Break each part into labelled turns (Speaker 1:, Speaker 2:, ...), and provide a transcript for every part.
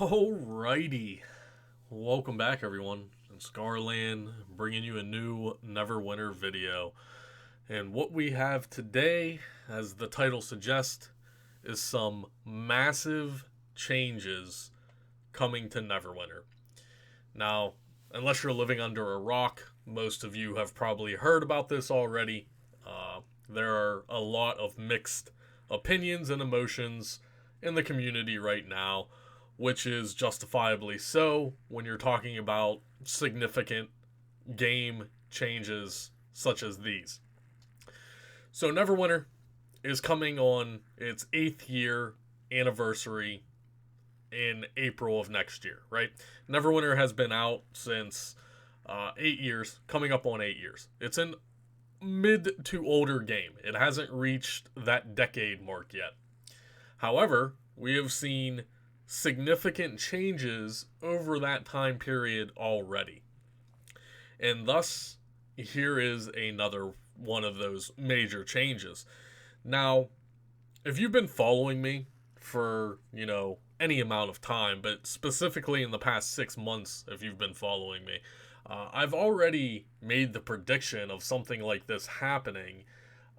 Speaker 1: Alrighty, welcome back everyone. It's Garland bringing you a new Neverwinter video. And what we have today, as the title suggests, is some massive changes coming to Neverwinter. Now, unless you're living under a rock, most of you have probably heard about this already. There are a lot of mixed opinions and emotions in the community right now, which is justifiably so when you're talking about significant game changes such as these. So Neverwinter is coming on its 8th year anniversary in April of next year, right? Neverwinter has been out since 8 years, coming up on 8 years. It's an mid to older game. It hasn't reached that decade mark yet. However, we have seen significant changes over that time period already. And thus, here is another one of those major changes. Now, if you've been following me for, any amount of time, but specifically in the past 6 months, if you've been following me, I've already made the prediction of something like this happening.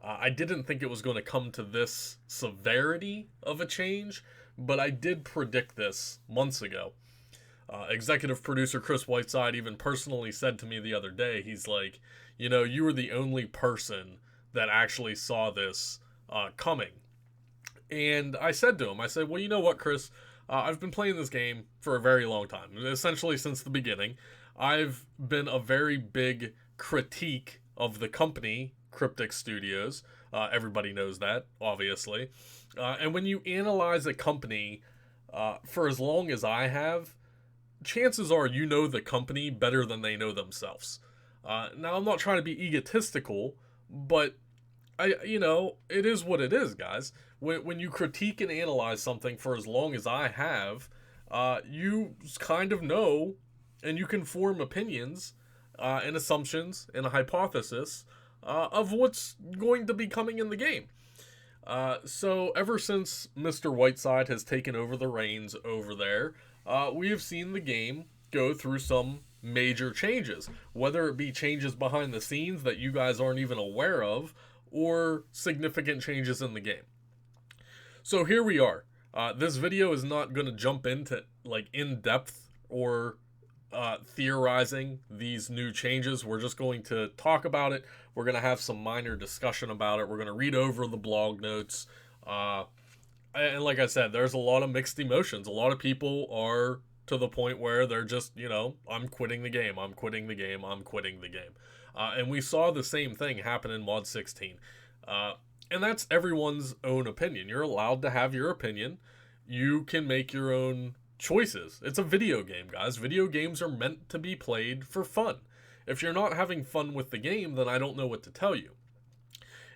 Speaker 1: I didn't think it was going to come to this severity of a change, but I did predict this months ago. Executive producer Chris Whiteside even personally said to me the other day, he's like, you were the only person that actually saw this coming. And I said to him, well, you know what, Chris? I've been playing this game for a very long time, essentially since the beginning. I've been a very big critique of the company, Cryptic Studios. Everybody knows that, obviously. And when you analyze a company for as long as I have, chances are you know the company better than they know themselves. Now, I'm not trying to be egotistical, but it is what it is, guys. When you critique and analyze something for as long as I have, you kind of know, and you can form opinions and assumptions and a hypothesis of what's going to be coming in the game. So ever since Mr. Whiteside has taken over the reins over there, we have seen the game go through some major changes, whether it be changes behind the scenes that you guys aren't even aware of, or significant changes in the game. So here we are. This video is not going to jump into in depth or theorizing these new changes. We're just going to talk about it. We're going to have some minor discussion about it. We're going to read over the blog notes. And like I said, there's a lot of mixed emotions. A lot of people are to the point where they're just, I'm quitting the game. I'm quitting the game. I'm quitting the game. And we saw the same thing happen in Mod 16. And that's everyone's own opinion. You're allowed to have your opinion. You can make your own choices. It's a video game, guys. Video games are meant to be played for fun. If you're not having fun with the game, then I don't know what to tell you.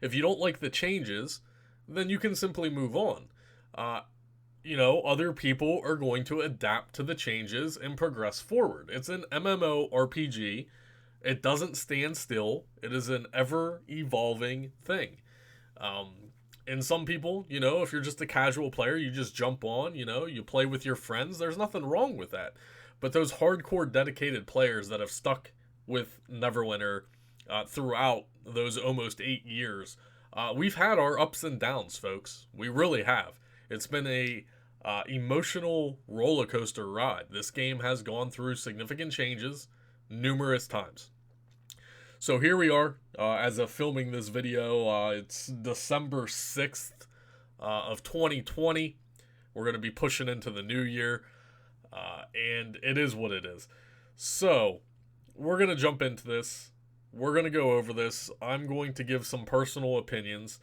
Speaker 1: If you don't like the changes, then you can simply move on. Other people are going to adapt to the changes and progress forward. It's an MMORPG. It doesn't stand still. It is an ever-evolving thing. And some people, if you're just a casual player, you just jump on, you play with your friends. There's nothing wrong with that. But those hardcore dedicated players that have stuck with Neverwinter throughout those almost 8 years, we've had our ups and downs, folks. We really have. It's been a emotional roller coaster ride. This game has gone through significant changes numerous times. So here we are, as of filming this video, it's December 6th of 2020. We're going to be pushing into the new year, and it is what it is. So, we're going to jump into this. We're going to go over this. I'm going to give some personal opinions.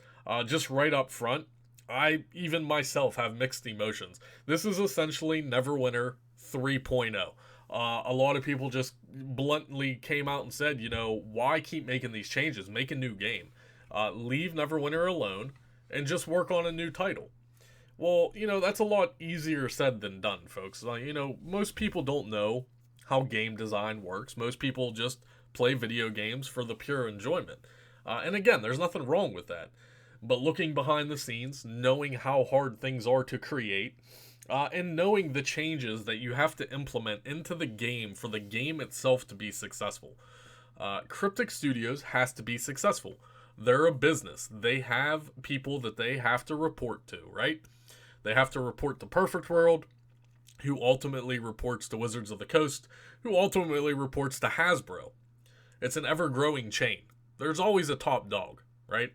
Speaker 1: Just right up front, I, even myself, have mixed emotions. This is essentially Neverwinter 3.0. A lot of people just bluntly came out and said, why keep making these changes? Make a new game. Leave Neverwinter alone and just work on a new title. Well, that's a lot easier said than done, folks. Most people don't know how game design works. Most people just play video games for the pure enjoyment. And again, there's nothing wrong with that. But looking behind the scenes, knowing how hard things are to create, and knowing the changes that you have to implement into the game for the game itself to be successful. Cryptic Studios has to be successful. They're a business. They have people that they have to report to, right? They have to report to Perfect World, who ultimately reports to Wizards of the Coast, who ultimately reports to Hasbro. It's an ever-growing chain. There's always a top dog, right?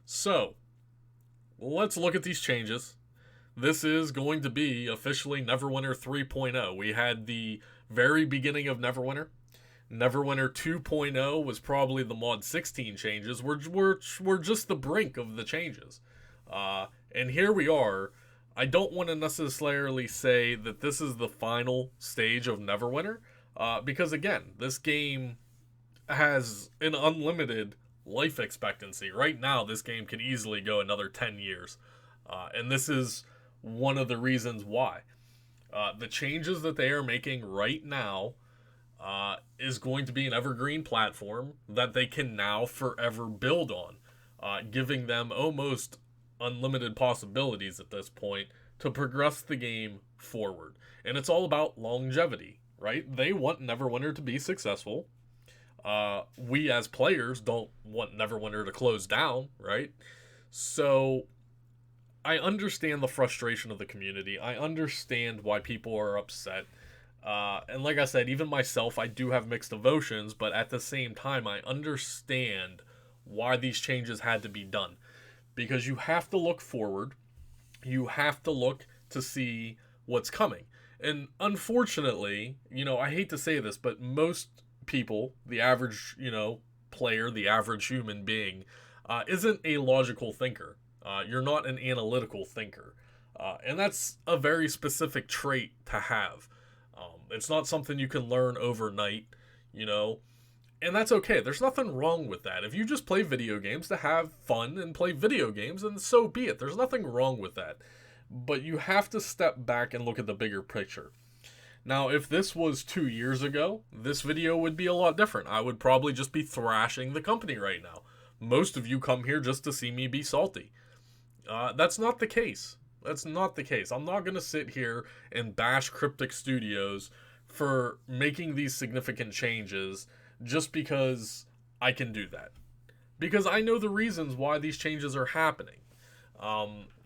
Speaker 1: So, let's look at these changes. This is going to be officially Neverwinter 3.0. We had the very beginning of Neverwinter. Neverwinter 2.0 was probably the Mod 16 changes. We're just the brink of the changes. And here we are. I don't want to necessarily say that this is the final stage of Neverwinter, because again, this game has an unlimited life expectancy. Right now, this game can easily go another 10 years. And this is one of the reasons why. The changes that they are making right now is going to be an evergreen platform that they can now forever build on, giving them almost unlimited possibilities at this point to progress the game forward. And it's all about longevity, right? They want Neverwinter to be successful. We as players don't want Neverwinter to close down, right? So I understand the frustration of the community. I understand why people are upset. And like I said, even myself, I do have mixed emotions, but at the same time, I understand why these changes had to be done. Because you have to look forward. You have to look to see what's coming. And unfortunately, I hate to say this, but most people, the average, player, the average human being, isn't a logical thinker. You're not an analytical thinker. And that's a very specific trait to have. It's not something you can learn overnight, and that's okay. There's nothing wrong with that. If you just play video games to have fun and play video games, then so be it. There's nothing wrong with that. But you have to step back and look at the bigger picture. Now, if this was 2 years ago, this video would be a lot different. I would probably just be thrashing the company right now. Most of you come here just to see me be salty. That's not the case. That's not the case. I'm not going to sit here and bash Cryptic Studios for making these significant changes just because I can do that. Because I know the reasons why these changes are happening.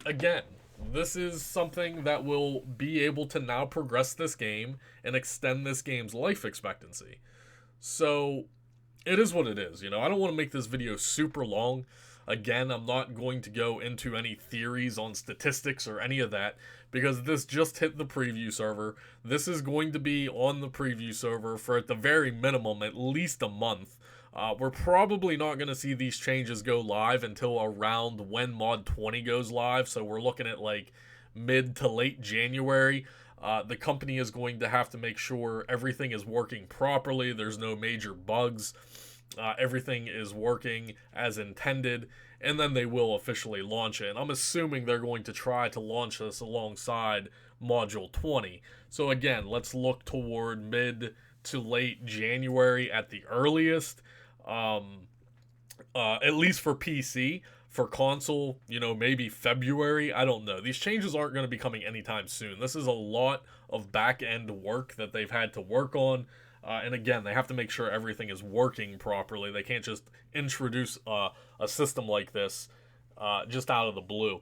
Speaker 1: Again, this is something that will be able to now progress this game and extend this game's life expectancy. So, it is what it is. I don't want to make this video super long. Again, I'm not going to go into any theories on statistics or any of that because this just hit the preview server. This is going to be on the preview server for at the very minimum at least a month. We're probably not going to see these changes go live until around when Mod 20 goes live, so we're looking at like mid to late January. The company is going to have to make sure everything is working properly. There's no major bugs. Everything is working as intended, and then they will officially launch it. And I'm assuming they're going to try to launch this alongside Module 20. So again, let's look toward mid to late January at the earliest, at least for PC. For console, maybe February. I don't know. These changes aren't going to be coming anytime soon. This is a lot of back-end work that they've had to work on. And again, they have to make sure everything is working properly. They can't just introduce a system like this just out of the blue.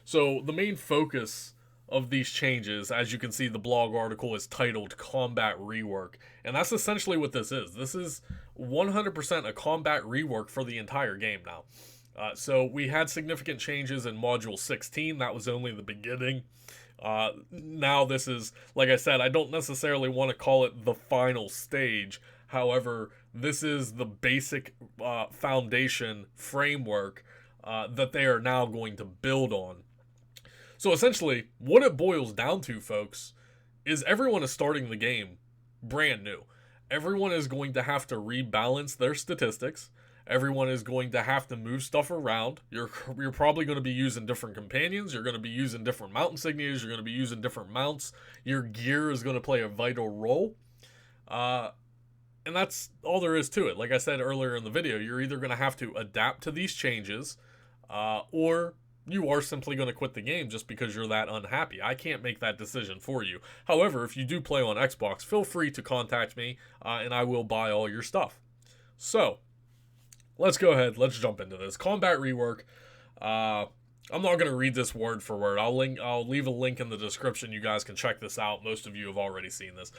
Speaker 1: So the main focus of these changes, as you can see, the blog article is titled Combat Rework. And that's essentially what this is. This is 100% a combat rework for the entire game now. So we had significant changes in Module 16. That was only the beginning. Now this is, like I said, I don't necessarily want to call it the final stage. However, this is the basic foundation framework that they are now going to build on. So essentially, what it boils down to, folks, is everyone is starting the game brand new. Everyone is going to have to rebalance their statistics. Everyone is going to have to move stuff around. You're probably going to be using different companions. You're going to be using different mount insignias. You're going to be using different mounts. Your gear is going to play a vital role. And that's all there is to it. Like I said earlier in the video, you're either going to have to adapt to these changes or you are simply going to quit the game just because you're that unhappy. I can't make that decision for you. However, if you do play on Xbox, feel free to contact me, and I will buy all your stuff. So, let's go ahead. Let's jump into this. Combat Rework. I'm not going to read this word for word. I'll leave a link in the description. You guys can check this out. Most of you have already seen this.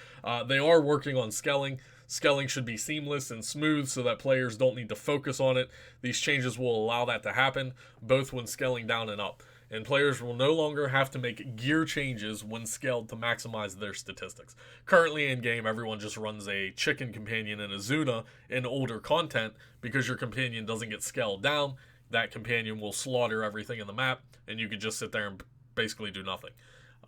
Speaker 1: They are working on scaling. Scaling should be seamless and smooth so that players don't need to focus on it. These changes will allow that to happen, both when scaling down and up. And players will no longer have to make gear changes when scaled to maximize their statistics. Currently in game, everyone just runs a chicken companion and a Zuna in older content because your companion doesn't get scaled down. That companion will slaughter everything in the map, and you can just sit there and basically do nothing.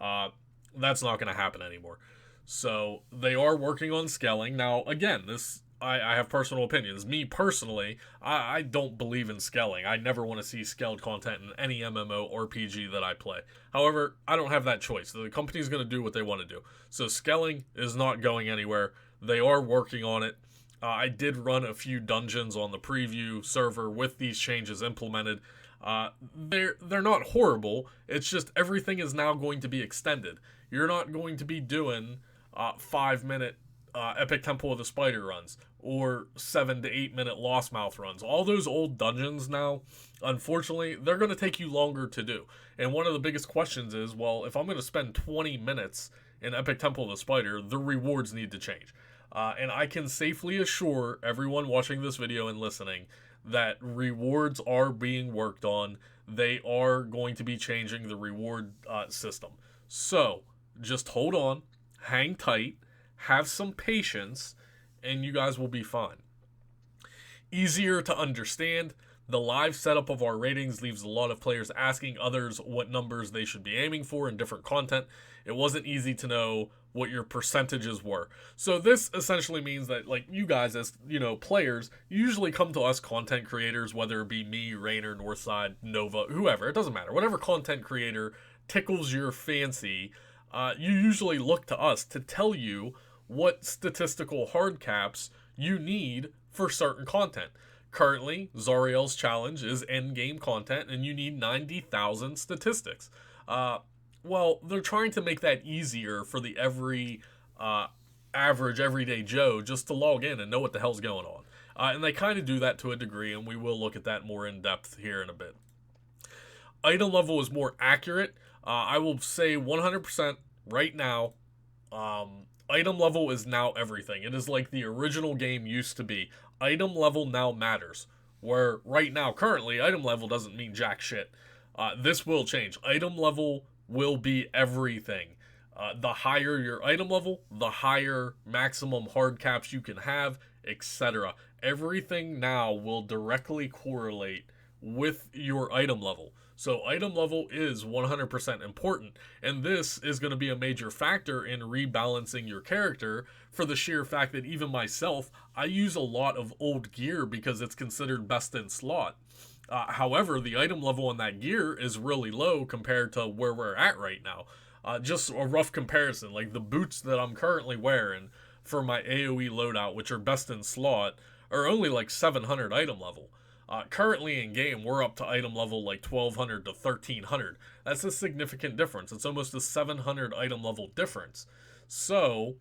Speaker 1: That's not going to happen anymore. So they are working on scaling. Now, again, I have personal opinions. Me personally, I don't believe in scaling. I never want to see scaled content in any MMO or RPG that I play. However, I don't have that choice. The company's going to do what they want to do. So scaling is not going anywhere. They are working on it. I did run a few dungeons on the preview server with these changes implemented. They're not horrible. It's just everything is now going to be extended. You're not going to be doing 5-minute Epic Temple of the Spider runs or 7 to 8 minute Lost Mouth runs. All those old dungeons now, unfortunately, they're going to take you longer to do. And one of the biggest questions is, well, if I'm going to spend 20 minutes in Epic Temple of the Spider, the rewards need to change. And I can safely assure everyone watching this video and listening that rewards are being worked on. They are going to be changing the reward system. So, just hold on, hang tight, have some patience, and you guys will be fine. Easier to understand. The live setup of our ratings leaves a lot of players asking others what numbers they should be aiming for in different content. It wasn't easy to know what your percentages were. So this essentially means that, like, you guys as, players, usually come to us content creators, whether it be me, Rainer, Northside, Nova, whoever, it doesn't matter. Whatever content creator tickles your fancy, you usually look to us to tell you what statistical hard caps you need for certain content. Currently, Zariel's challenge is endgame content, and you need 90,000 statistics. Well, they're trying to make that easier for the average everyday Joe just to log in and know what the hell's going on. And they kind of do that to a degree, and we will look at that more in depth here in a bit. Item level is more accurate. I will say 100% right now, item level is now everything. It is like the original game used to be. Item level now matters. Where right now, currently, item level doesn't mean jack shit. This will change. Item level will be everything. The higher your item level, the higher maximum hard caps you can have, etc. Everything now will directly correlate with your item level. So item level is 100% important, and this is going to be a major factor in rebalancing your character for the sheer fact that even myself, I use a lot of old gear because it's considered best in slot. However, the item level on that gear is really low compared to where we're at right now. Just a rough comparison, like the boots that I'm currently wearing for my AoE loadout, which are best in slot, are only like 700 item level. Currently in game, we're up to item level like 1200 to 1300. That's a significant difference. It's almost a 700 item level difference. So,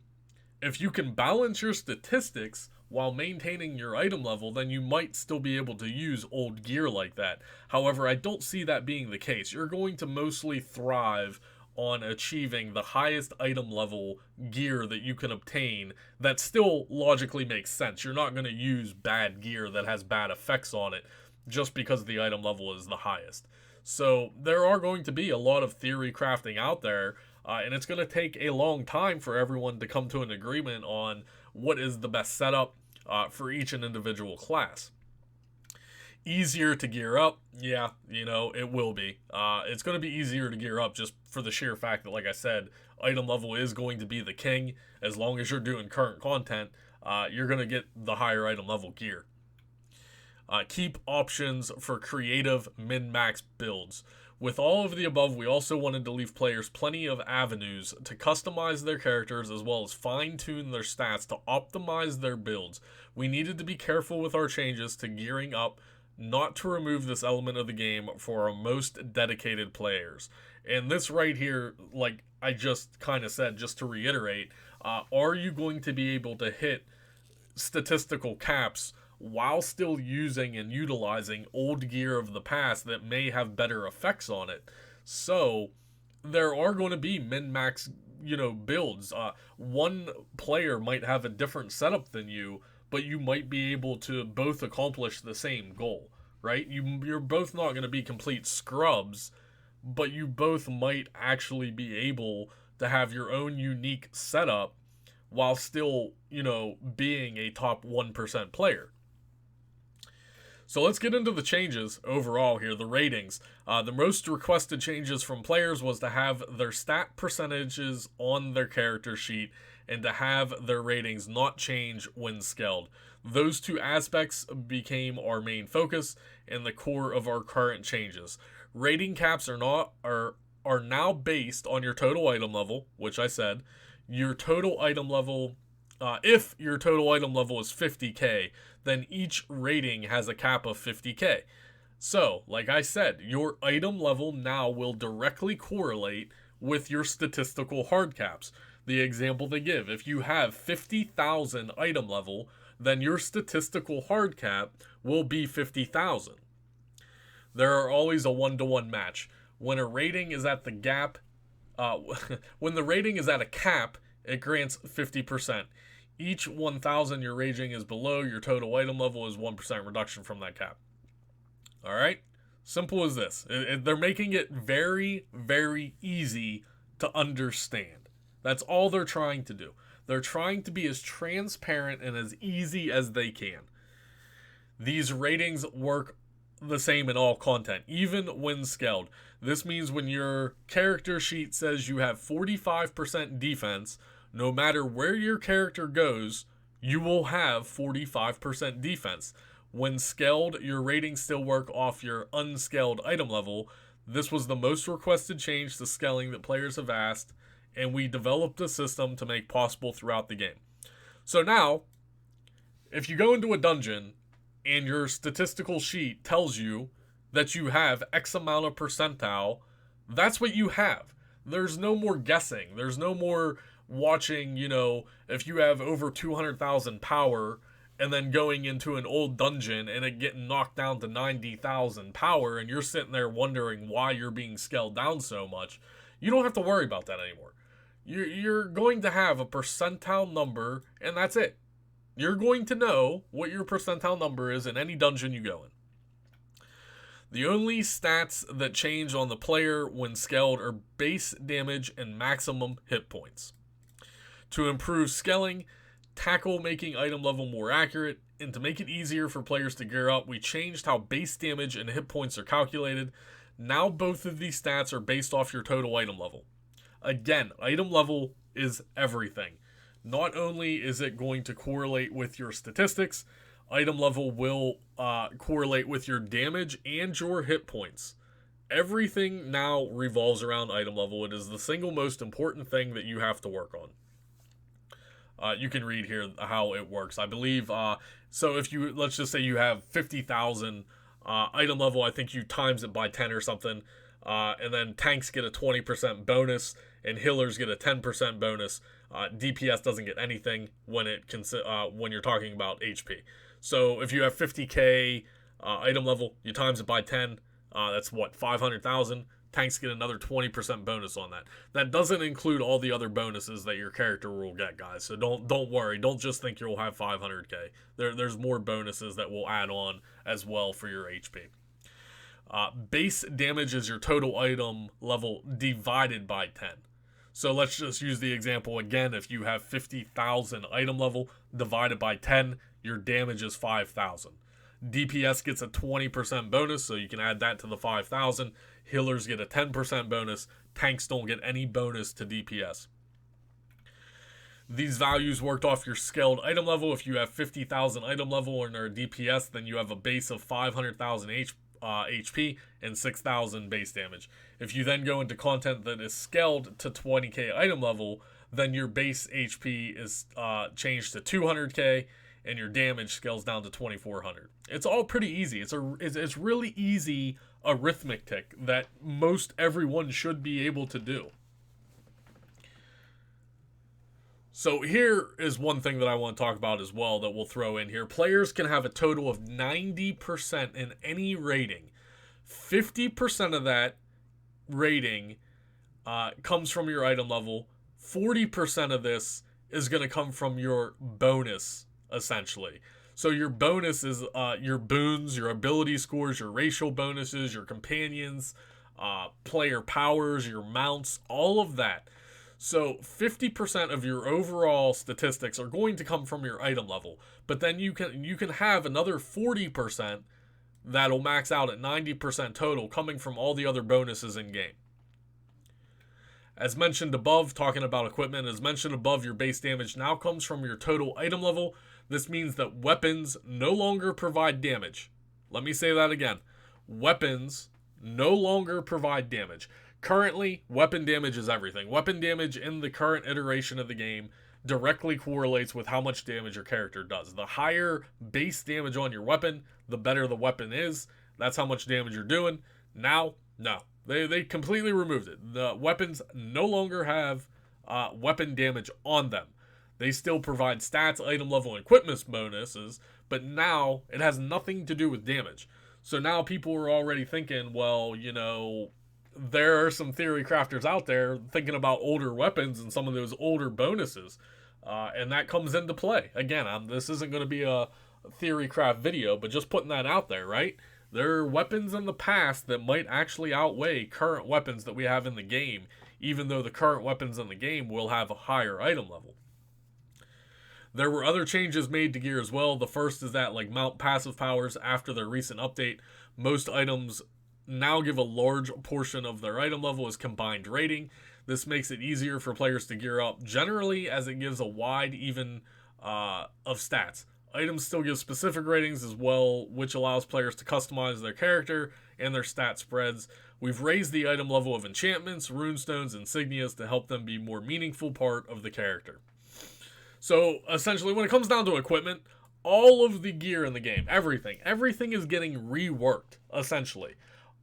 Speaker 1: if you can balance your statistics while maintaining your item level, then you might still be able to use old gear like that. However, I don't see that being the case. You're going to mostly thrive on achieving the highest item level gear that you can obtain that still logically makes sense. You're not going to use bad gear that has bad effects on it just because the item level is the highest. So there are going to be a lot of theory crafting out there, and it's going to take a long time for everyone to come to an agreement on what is the best setup for each and individual class. Easier to gear up, yeah, it will be. It's going to be easier to gear up just for the sheer fact that, like I said, item level is going to be the king. As long as you're doing current content, you're going to get the higher item level gear. Keep options for creative min-max builds. With all of the above, we also wanted to leave players plenty of avenues to customize their characters as well as fine-tune their stats to optimize their builds. We needed to be careful with our changes to gearing up not to remove this element of the game for our most dedicated players. And this right here, like I just kind of said, just to reiterate, are you going to be able to hit statistical caps while still using and utilizing old gear of the past that may have better effects on it? So there are going to be min-max, builds. One player might have a different setup than you, but you might be able to both accomplish the same goal, right? You're both not going to be complete scrubs, but you both might actually be able to have your own unique setup while still, being a top 1% player. So let's get into the changes overall here, the ratings. The most requested changes from players was to have their stat percentages on their character sheet and to have their ratings not change when scaled. Those two aspects became our main focus and the core of our current changes. Rating caps are now based on your total item level, which I said. Your total item level, if your total item level is 50k, then each rating has a cap of 50k. So, like I said, your item level now will directly correlate with your statistical hard caps. The example they give, if you have 50,000 item level, then your statistical hard cap will be 50,000. There are always a 1-to-1 match. When a rating is at the gap, when the rating is at a cap, it grants 50%. Each 1,000 your rating is below your total item level is 1% reduction from that cap. All right? Simple as this. They're making it very, very easy to understand. That's all they're trying to do. They're trying to be as transparent and as easy as they can. These ratings work the same in all content, even when scaled. This means when your character sheet says you have 45% defense, no matter where your character goes, you will have 45% defense. When scaled, your ratings still work off your unscaled item level. This was the most requested change to scaling that players have asked, and we developed a system to make possible throughout the game. So now, if you go into a dungeon and your statistical sheet tells you that you have X amount of percentile, that's what you have. There's no more guessing. There's no more watching, if you have over 200,000 power and then going into an old dungeon and it getting knocked down to 90,000 power and you're sitting there wondering why you're being scaled down so much. You don't have to worry about that anymore. You're going to have a percentile number and that's it. You're going to know what your percentile number is in any dungeon you go in. The only stats that change on the player when scaled are base damage and maximum hit points. To improve scaling, tackle making item level more accurate, and to make it easier for players to gear up, we changed how base damage and hit points are calculated. Now both of these stats are based off your total item level. Again, item level is everything. Not only is it going to correlate with your statistics, item level will correlate with your damage and your hit points. Everything now revolves around item level. It is the single most important thing that you have to work on. You can read here how it works. I believe, so if you, let's just say you have 50,000 item level, I think you times it by 10 or something, and then tanks get a 20% bonus, and healers get a 10% bonus. DPS doesn't get anything when you're talking about HP. So if you have 50k item level, you times it by 10, that's what, 500,000. Tanks get another 20% bonus on that. That doesn't include all the other bonuses that your character will get, guys. So don't worry. Don't just think you'll have 500k. There's more bonuses that will add on as well for your HP. Base damage is your total item level divided by 10. So let's just use the example again. If you have 50,000 item level divided by 10, your damage is 5,000. DPS gets a 20% bonus, so you can add that to the 5,000. Healers get a 10% bonus. Tanks don't get any bonus to DPS. These values worked off your scaled item level. If you have 50,000 item level and are DPS, then you have a base of 500,000 HP and 6,000 base damage. If you then go into content that is scaled to 20k item level, then your base HP is changed to 200k and your damage scales down to 2400. It's all pretty easy. It's really easy arithmetic that most everyone should be able to do. So here is one thing that I want to talk about as well that we'll throw in here. Players can have a total of 90% in any rating. 50% of that rating comes from your item level. 40% of this is going to come from your bonus, essentially. So your bonus is your boons, your ability scores, your racial bonuses, your companions, player powers, your mounts, all of that. So 50% of your overall statistics are going to come from your item level, but then you can have another 40% that'll max out at 90% total coming from all the other bonuses in game. As mentioned above, talking about equipment, as mentioned above, your base damage now comes from your total item level. This means that weapons no longer provide damage. Let me say that again. Weapons no longer provide damage. Currently, weapon damage is everything. Weapon damage in the current iteration of the game directly correlates with how much damage your character does. The higher base damage on your weapon, the better the weapon is. That's how much damage you're doing. Now, no. They completely removed it. The weapons no longer have weapon damage on them. They still provide stats, item level, and equipment bonuses, but now it has nothing to do with damage. So now people are already thinking, well, you know, there are some theory crafters out there thinking about older weapons and some of those older bonuses, and that comes into play. Again, this isn't going to be a theory craft video, but just putting that out there, right? There are weapons in the past that might actually outweigh current weapons that we have in the game, even though the current weapons in the game will have a higher item level. There were other changes made to gear as well. The first is that, like, mount passive powers after their recent update, most items now give a large portion of their item level as combined rating. This makes it easier for players to gear up generally, as it gives a wide even of stats. Items still give specific ratings as well, which allows players to customize their character and their stat spreads. We've raised the item level of enchantments, runestones, and insignias to help them be more meaningful part of the character. So essentially, when it comes down to equipment, all of the gear in the game, everything is getting reworked, essentially.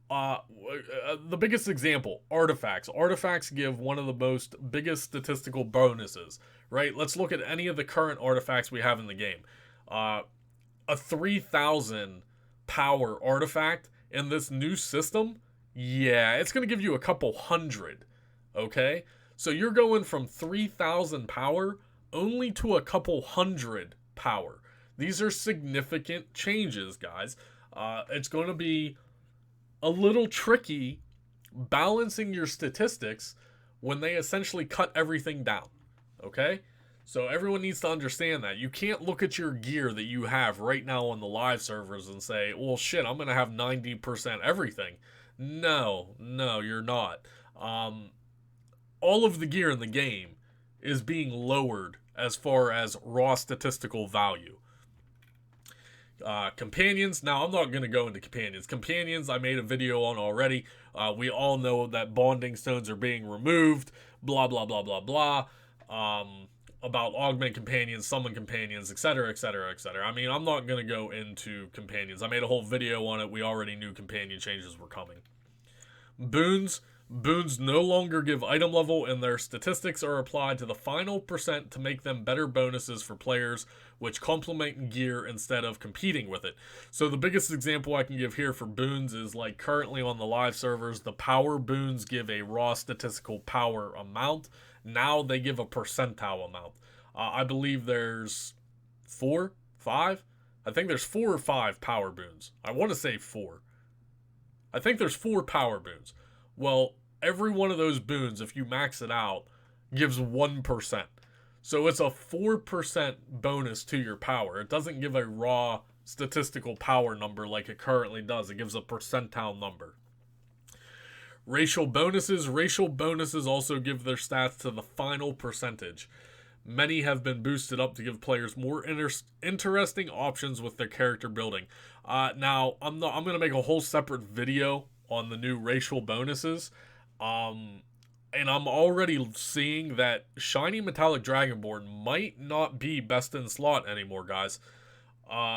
Speaker 1: The biggest example, artifacts. Artifacts give one of the biggest statistical bonuses, right? Let's look at any of the current artifacts we have in the game. A 3,000 power artifact in this new system, yeah, it's going to give you a couple hundred, okay? So you're going from 3,000 power only to a couple hundred power. These are significant changes, guys. It's going to be a little tricky balancing your statistics when they essentially cut everything down, okay? So everyone needs to understand that. You can't look at your gear that you have right now on the live servers and say, well, shit, I'm going to have 90% everything. No, you're not. All of the gear in the game is being lowered as far as raw statistical value. Companions. Now, I'm not going to go into companions. Companions, I made a video on already. We all know that bonding stones are being removed. Blah, blah, blah, blah, blah. About augment companions, summon companions, etc., etc., etc. I mean, I'm not going to go into companions. I made a whole video on it. We already knew companion changes were coming. Boons. Boons no longer give item level, and their statistics are applied to the final percent to make them better bonuses for players, which complement gear instead of competing with it. So the biggest example I can give here for boons is, like, currently on the live servers, the power boons give a raw statistical power amount. Now they give a percentile amount. I believe there's 4, 5. I think there's 4 or 5 power boons. I want to say 4. I think there's 4 power boons. Well, every one of those boons, if you max it out, gives 1%. So it's a 4% bonus to your power. It doesn't give a raw statistical power number like it currently does. It gives a percentile number. Racial bonuses. Racial bonuses also give their stats to the final percentage. Many have been boosted up to give players more interesting options with their character building. Now, I'm going to make a whole separate video on the new racial bonuses. And I'm already seeing that Shiny Metallic Dragonborn might not be best in slot anymore, guys.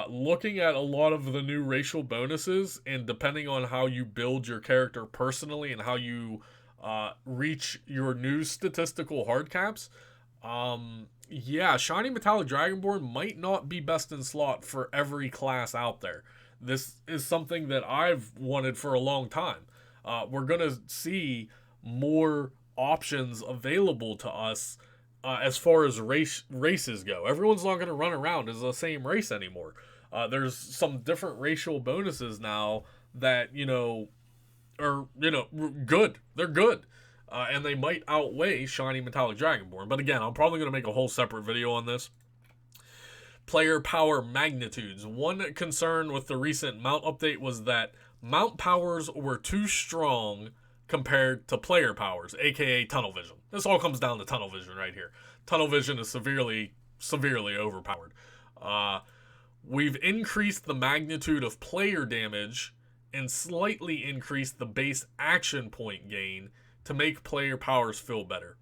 Speaker 1: Looking at a lot of the new racial bonuses, and depending on how you build your character personally and how you reach your new statistical hard caps, yeah, Shiny Metallic Dragonborn might not be best in slot for every class out there. This is something that I've wanted for a long time. We're going to see more options available to us as far as races go. Everyone's not going to run around as the same race anymore. There's some different racial bonuses now that, are, good. They're good. And they might outweigh Shiny Metallic Dragonborn. But again, I'm probably going to make a whole separate video on this. Player power magnitudes. One concern with the recent mount update was that mount powers were too strong compared to player powers, aka tunnel vision. This all comes down to tunnel vision right here. Tunnel vision is severely overpowered. We've increased the magnitude of player damage and slightly increased the base action point gain to make player powers feel better.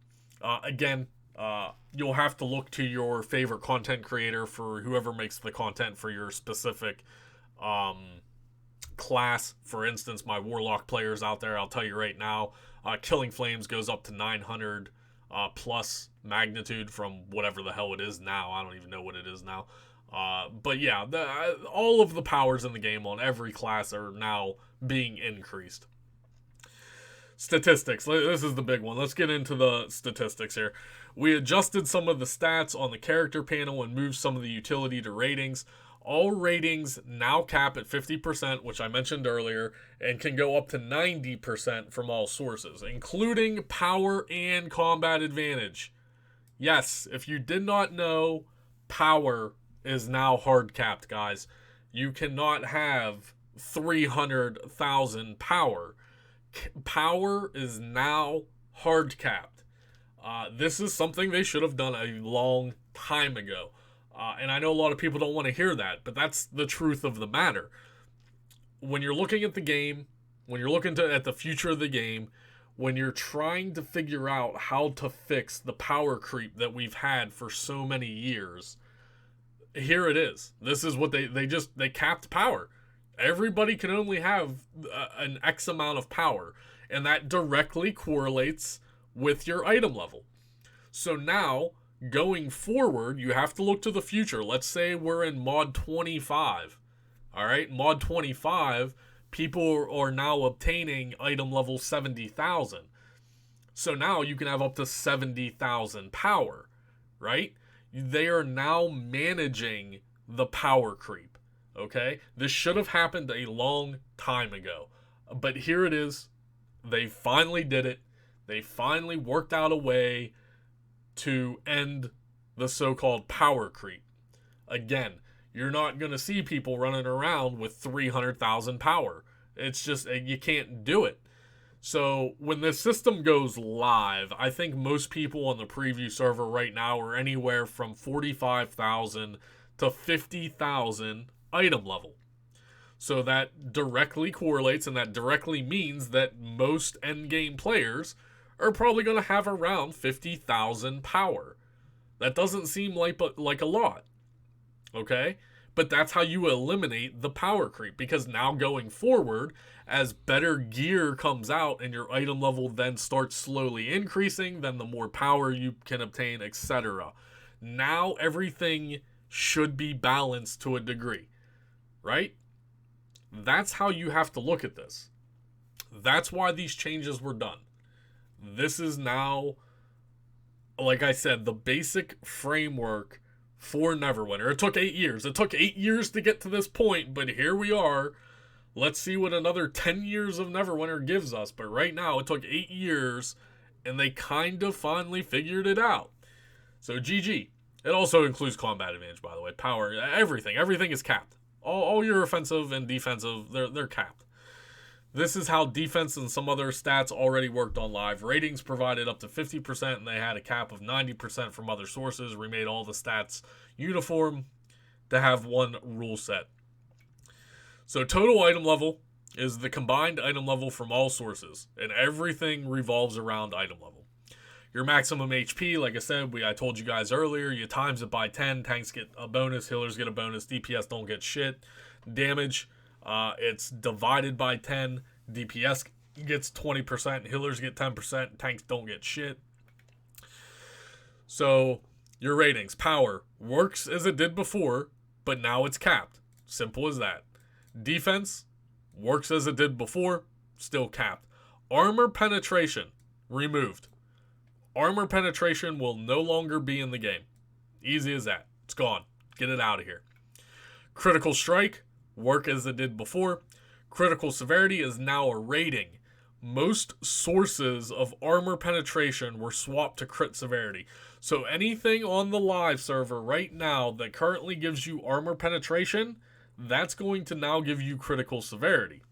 Speaker 1: Again, you'll have to look to your favorite content creator for whoever makes the content for your specific class. For instance, my Warlock players out there, I'll tell you right now, Killing Flames goes up to 900 plus magnitude from whatever the hell it is now. I don't even know what it is now. But yeah, all of the powers in the game on every class are now being increased. Statistics. This is the big one. Let's get into the statistics here. We adjusted some of the stats on the character panel and moved some of the utility to ratings. All ratings now cap at 50%, which I mentioned earlier, and can go up to 90% from all sources, including power and combat advantage. Yes, if you did not know, power is now hard capped, guys. You cannot have 300,000 power. Power is now hard capped. This is something they should have done a long time ago. And I know a lot of people don't want to hear that, but that's the truth of the matter. When you're looking at the game, when you're looking at the future of the game, when you're trying to figure out how to fix the power creep that we've had for so many years, here it is. This is what they capped power. Everybody can only have an X amount of power, and that directly correlates with your item level. So now, going forward, you have to look to the future. Let's say we're in mod 25. All right, mod 25, people are now obtaining item level 70,000. So now you can have up to 70,000 power, right? They are now managing the power creep. Okay, this should have happened a long time ago, but here it is. They finally did it. They finally worked out a way to end the so-called power creep. Again, you're not going to see people running around with 300,000 power. It's just, you can't do it. So when this system goes live, I think most people on the preview server right now are anywhere from 45,000 to 50,000 item level. So that directly correlates, and that directly means that most endgame players are probably going to have around 50,000 power. That doesn't seem like a lot, okay? But that's how you eliminate the power creep, because now going forward, as better gear comes out and your item level then starts slowly increasing, then the more power you can obtain, etc. Now everything should be balanced to a degree. Right? That's how you have to look at this. That's why these changes were done. This is now, like I said, the basic framework for Neverwinter. It took 8 years. It took 8 years to get to this point, but here we are. Let's see what another 10 years of Neverwinter gives us. But right now, it took 8 years, and they kind of finally figured it out. So GG. It also includes combat advantage, by the way. Power, everything. Everything is capped. All your offensive and defensive, they're capped. This is how defense and some other stats already worked on live. Ratings provided up to 50%, and they had a cap of 90% from other sources. Remade all the stats uniform to have one rule set. So total item level is the combined item level from all sources, and everything revolves around item level. Your maximum HP, like I said, I told you guys earlier, you times it by 10. Tanks get a bonus, healers get a bonus, DPS don't get shit. Damage, it's divided by 10. DPS gets 20%, healers get 10%, tanks don't get shit. So, your ratings. Power works as it did before, but now it's capped. Simple as that. Defense works as it did before, still capped. Armor penetration removed. Armor penetration will no longer be in the game. Easy as that. It's gone. Get it out of here. Critical strike, work as it did before. Critical severity is now a rating. Most sources of armor penetration were swapped to crit severity. So anything on the live server right now that currently gives you armor penetration, that's going to now give you critical severity.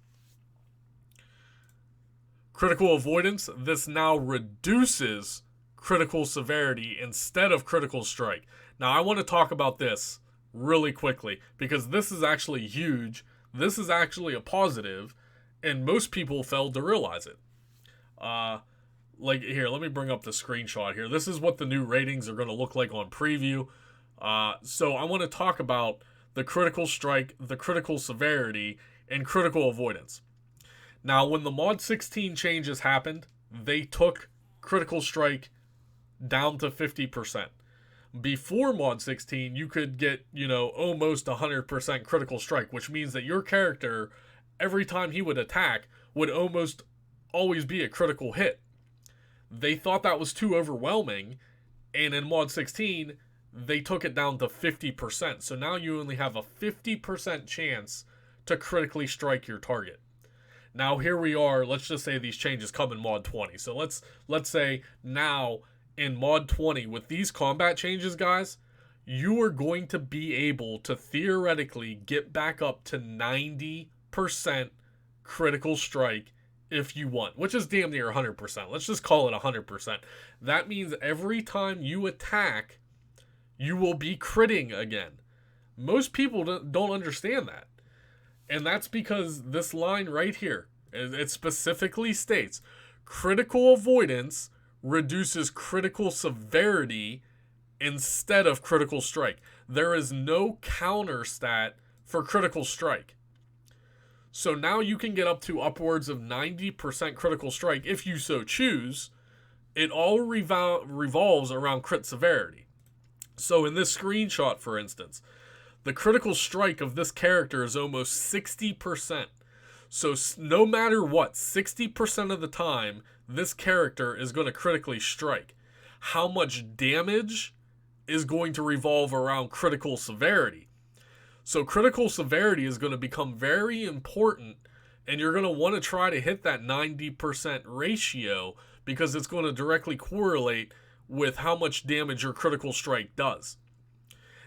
Speaker 1: Critical avoidance, this now reduces critical severity instead of critical strike. Now I want to talk about this really quickly because this is actually huge. This is actually a positive, and most people failed to realize it. Like here, let me bring up the screenshot here. This is what the new ratings are going to look like on preview. So I want to talk about the critical strike, the critical severity, and critical avoidance. Now, when the Mod 16 changes happened, they took critical strike down to 50%. Before Mod 16, you could get, almost 100% critical strike, which means that your character, every time he would attack, would almost always be a critical hit. They thought that was too overwhelming, and in Mod 16, they took it down to 50%. So now you only have a 50% chance to critically strike your target. Now here we are, let's just say these changes come in Mod 20. So let's say now in Mod 20, with these combat changes, guys, you are going to be able to theoretically get back up to 90% critical strike if you want, which is damn near 100%. Let's just call it 100%. That means every time you attack, you will be critting again. Most people don't understand that. And that's because this line right here, it specifically states, critical avoidance reduces critical severity instead of critical strike. There is no counter stat for critical strike. So now you can get up to upwards of 90% critical strike if you so choose. It all revolves around crit severity. So in this screenshot, for instance, the critical strike of this character is almost 60%. So no matter what, 60% of the time, this character is going to critically strike. How much damage is going to revolve around critical severity. So critical severity is going to become very important, and you're going to want to try to hit that 90% ratio because it's going to directly correlate with how much damage your critical strike does.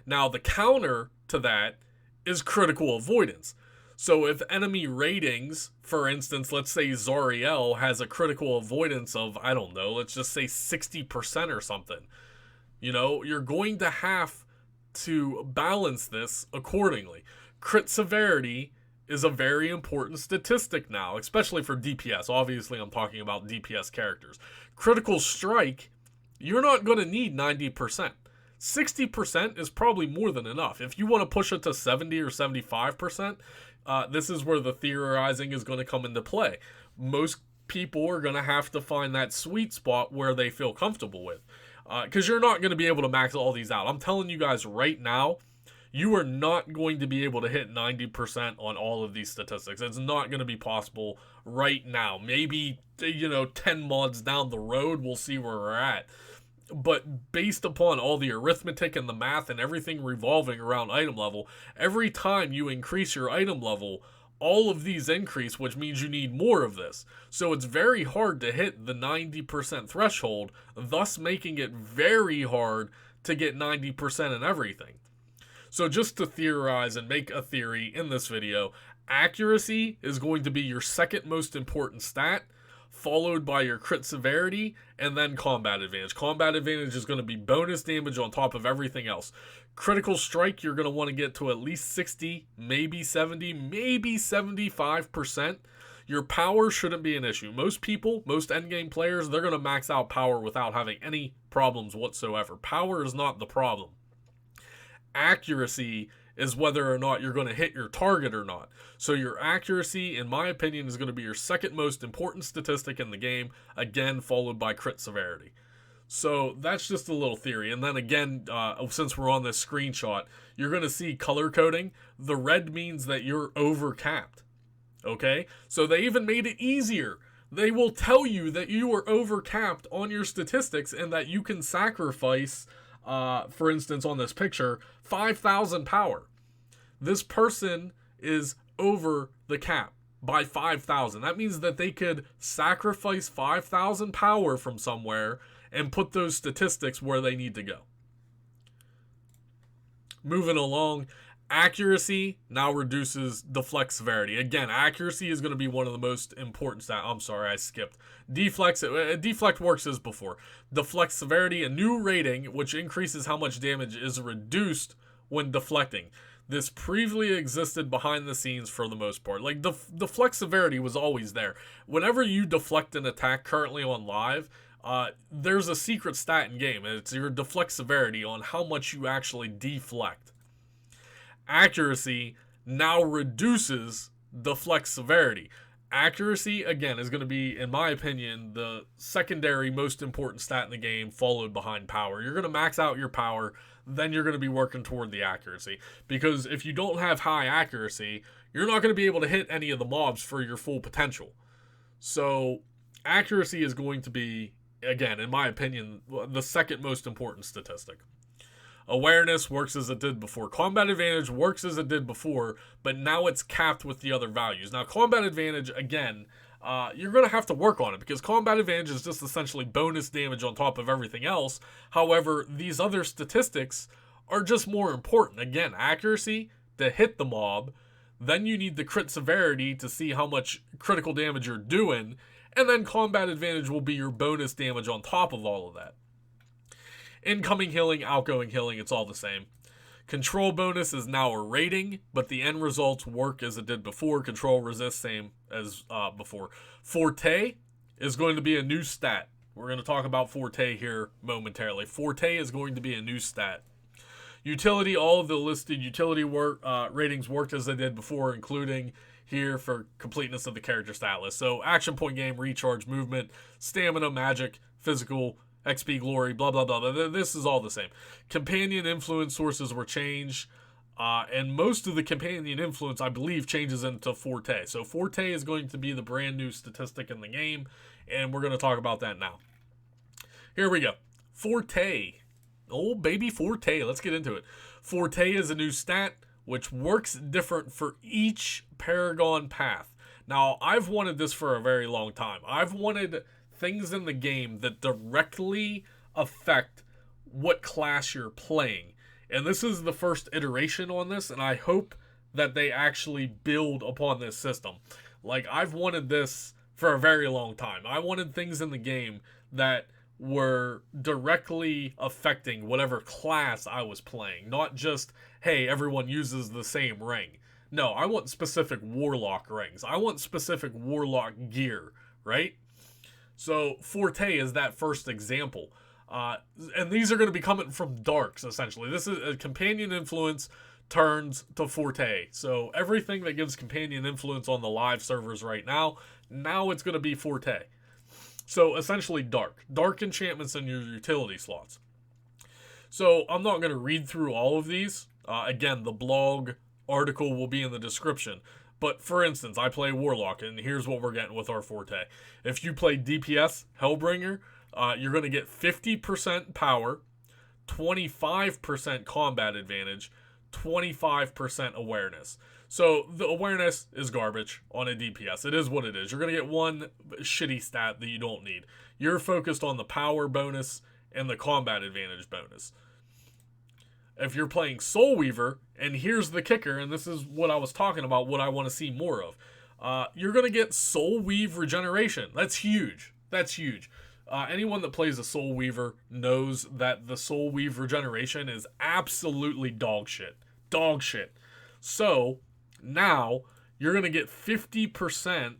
Speaker 1: Now, the counter to that is critical avoidance. So if enemy ratings, for instance, let's say Zariel has a critical avoidance of, I don't know, let's just say 60% or something. You're going to have to balance this accordingly. Crit severity is a very important statistic now, especially for DPS. Obviously, I'm talking about DPS characters. Critical strike, you're not going to need 90%. 60% is probably more than enough. If you want to push it to 70 or 75%, this is where the theorizing is going to come into play. Most people are going to have to find that sweet spot where they feel comfortable with. Because you're not going to be able to max all these out. I'm telling you guys right now, you are not going to be able to hit 90% on all of these statistics. It's not going to be possible right now. Maybe, 10 mods down the road, we'll see where we're at. But based upon all the arithmetic and the math and everything revolving around item level, every time you increase your item level, all of these increase, which means you need more of this. So it's very hard to hit the 90% threshold, thus making it very hard to get 90% in everything. So just to theorize and make a theory in this video, accuracy is going to be your second most important stat, followed by your crit severity, and then combat advantage. Combat advantage is going to be bonus damage on top of everything else. Critical strike, you're going to want to get to at least 60, maybe 70, maybe 75%. Your power shouldn't be an issue. Most people, most endgame players, they're going to max out power without having any problems whatsoever. Power is not the problem. Accuracy is whether or not you're going to hit your target or not. So your accuracy, in my opinion, is going to be your second most important statistic in the game, again, followed by crit severity. So that's just a little theory. And then again, since we're on this screenshot, you're going to see color coding. The red means that you're overcapped. Okay? So they even made it easier. They will tell you that you are overcapped on your statistics and that you can sacrifice, for instance, on this picture, 5,000 power. This person is over the cap by 5,000. That means that they could sacrifice 5,000 power from somewhere and put those statistics where they need to go. Moving along, accuracy now reduces deflect severity. Again, accuracy is going to be one of the most important stats. I'm sorry, I skipped. Deflect works as before. Deflect severity, a new rating, which increases how much damage is reduced when deflecting. This previously existed behind the scenes for the most part. Like, deflect severity was always there. Whenever you deflect an attack currently on live, there's a secret stat in game, and it's your deflect severity on how much you actually deflect. Accuracy now reduces deflect severity. Accuracy, again, is going to be, in my opinion, the secondary most important stat in the game, followed behind power. You're going to max out your power, then you're going to be working toward the accuracy. Because if you don't have high accuracy, you're not going to be able to hit any of the mobs for your full potential. So, accuracy is going to be, again, in my opinion, the second most important statistic. Awareness works as it did before. Combat advantage works as it did before, but now it's capped with the other values. Now, combat advantage, again, you're going to have to work on it because combat advantage is just essentially bonus damage on top of everything else. However, these other statistics are just more important. Again, accuracy to hit the mob, then you need the crit severity to see how much critical damage you're doing, and then combat advantage will be your bonus damage on top of all of that. Incoming healing, outgoing healing, it's all the same. Control bonus is now a rating, but the end results work as it did before. Control resist, same as before. Forte is going to be a new stat. We're going to talk about Forte here momentarily. Forte is going to be a new stat. Utility, all of the listed utility ratings worked as they did before, including here for completeness of the character stat list. So action point game, recharge, movement, stamina, magic, physical, XP, glory, blah, blah, blah. This is all the same. Companion influence sources were changed, and most of the companion influence, I believe, changes into Forte. So Forte is going to be the brand new statistic in the game, and we're going to talk about that now. Here we go. Forte. Oh, baby, Forte. Let's get into it. Forte is a new stat, which works different for each Paragon path. Now, I've wanted this for a very long time. I've wanted things in the game that directly affect what class you're playing. And this is the first iteration on this, and I hope that they actually build upon this system. Like, I've wanted this for a very long time. I wanted things in the game that were directly affecting whatever class I was playing. Not just, hey, everyone uses the same ring. No, I want specific warlock rings. I want specific warlock gear, right? So Forte is that first example. And these are going to be coming from darks, essentially. This is a companion influence turns to Forte. So everything that gives companion influence on the live servers right now it's going to be Forte. So essentially dark. Dark enchantments in your utility slots. So I'm not going to read through all of these. Again, the blog article will be in the description. But for instance, I play Warlock, and here's what we're getting with our Forte. If you play DPS Hellbringer, you're going to get 50% power, 25% combat advantage, 25% awareness. So the awareness is garbage on a DPS. It is what it is. You're going to get one shitty stat that you don't need. You're focused on the power bonus and the combat advantage bonus. If you're playing Soul Weaver, and here's the kicker, and this is what I was talking about, what I want to see more of. You're going to get Soul Weave Regeneration. That's huge. That's huge. Anyone that plays a Soul Weaver knows that the Soul Weave Regeneration is absolutely dog shit. Dog shit. So, now, you're going to get 50%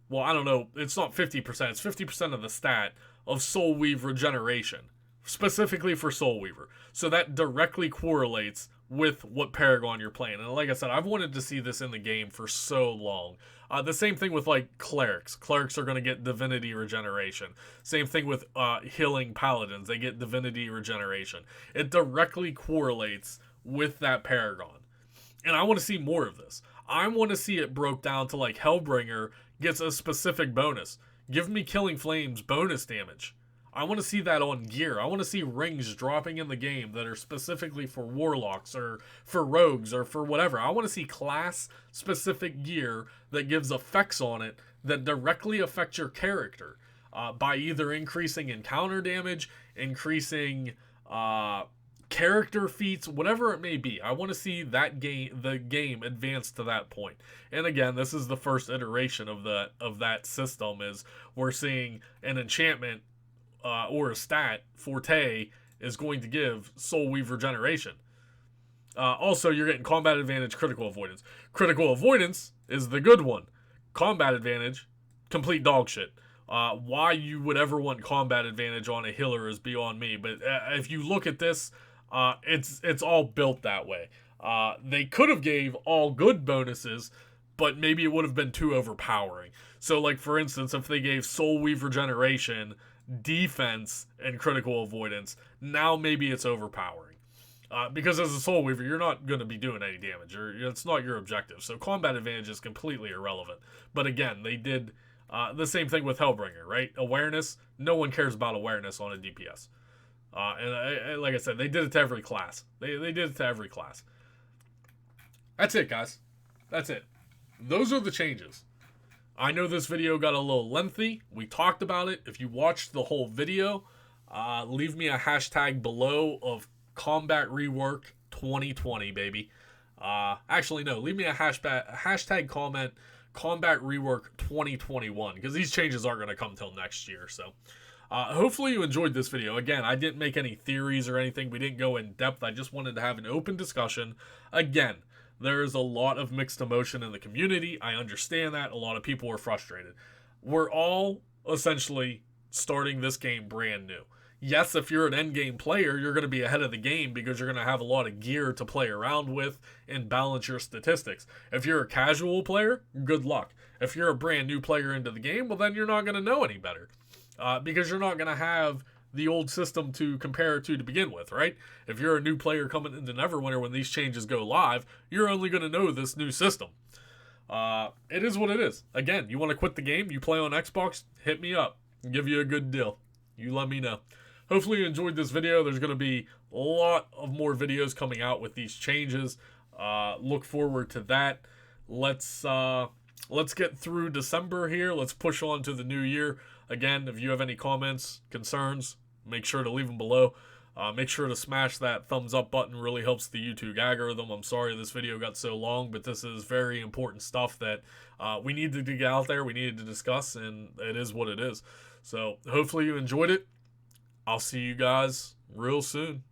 Speaker 1: well, I don't know, it's not 50%, it's 50% of the stat of Soul Weave regeneration, specifically for Soul Weaver. So that directly correlates with what Paragon you're playing. And like I said, I've wanted to see this in the game for so long. The same thing with like clerics. Clerics are going to get divinity regeneration. Same thing with healing paladins. They get divinity regeneration. It directly correlates with that Paragon. And I want to see more of this. I want to see it broke down to like Hellbringer gets a specific bonus. Give me Killing Flames bonus damage. I want to see that on gear. I want to see rings dropping in the game that are specifically for warlocks or for rogues or for whatever. I want to see class-specific gear that gives effects on it that directly affect your character by either increasing encounter damage, increasing character feats, whatever it may be. I want to see the game advance to that point. And again, this is the first iteration of that system. Is we're seeing an enchantment or a stat, Forte, is going to give Soul Weave regeneration. Also, you're getting combat advantage, critical avoidance. Critical avoidance is the good one. Combat advantage, complete dog shit. Why you would ever want combat advantage on a healer is beyond me. But if you look at this, it's all built that way. They could have gave all good bonuses, but maybe it would have been too overpowering. So, like, for instance, if they gave Soul Weave regeneration, defense, and critical avoidance, now maybe it's overpowering. Because as a Soul Weaver, you're not going to be doing any damage. It's not your objective. So combat advantage is completely irrelevant. But again, they did the same thing with Hellbringer, right? Awareness, no one cares about awareness on a DPS. And like I said, they did it to every class. They did it to every class. That's it, guys. That's it. Those are the changes. I know this video got a little lengthy. We talked about it. If you watched the whole video, leave me a hashtag below of Combat Rework 2020, baby. Actually, no. Leave me a hashtag comment Combat Rework 2021, because these changes aren't going to come till next year. So hopefully you enjoyed this video. Again, I didn't make any theories or anything. We didn't go in depth. I just wanted to have an open discussion. Again, there's a lot of mixed emotion in the community. I understand that. A lot of people are frustrated. We're all essentially starting this game brand new. Yes, if you're an endgame player, you're going to be ahead of the game because you're going to have a lot of gear to play around with and balance your statistics. If you're a casual player, good luck. If you're a brand new player into the game, well, then you're not going to know any better because you're not going to have the old system to compare it to begin with, right? If you're a new player coming into Neverwinter when these changes go live, you're only going to know this new system. It is what it is. Again, you want to quit the game, you play on Xbox, hit me up. I'll give you a good deal. You let me know. Hopefully you enjoyed this video. There's going to be a lot of more videos coming out with these changes. Look forward to that. Let's get through December here. Let's push on to the new year. Again, if you have any comments, concerns, make sure to leave them below. Make sure to smash that thumbs up button. Really helps the YouTube algorithm. I'm sorry this video got so long, but this is very important stuff that we needed to get out there. We needed to discuss, and it is what it is. So hopefully you enjoyed it. I'll see you guys real soon.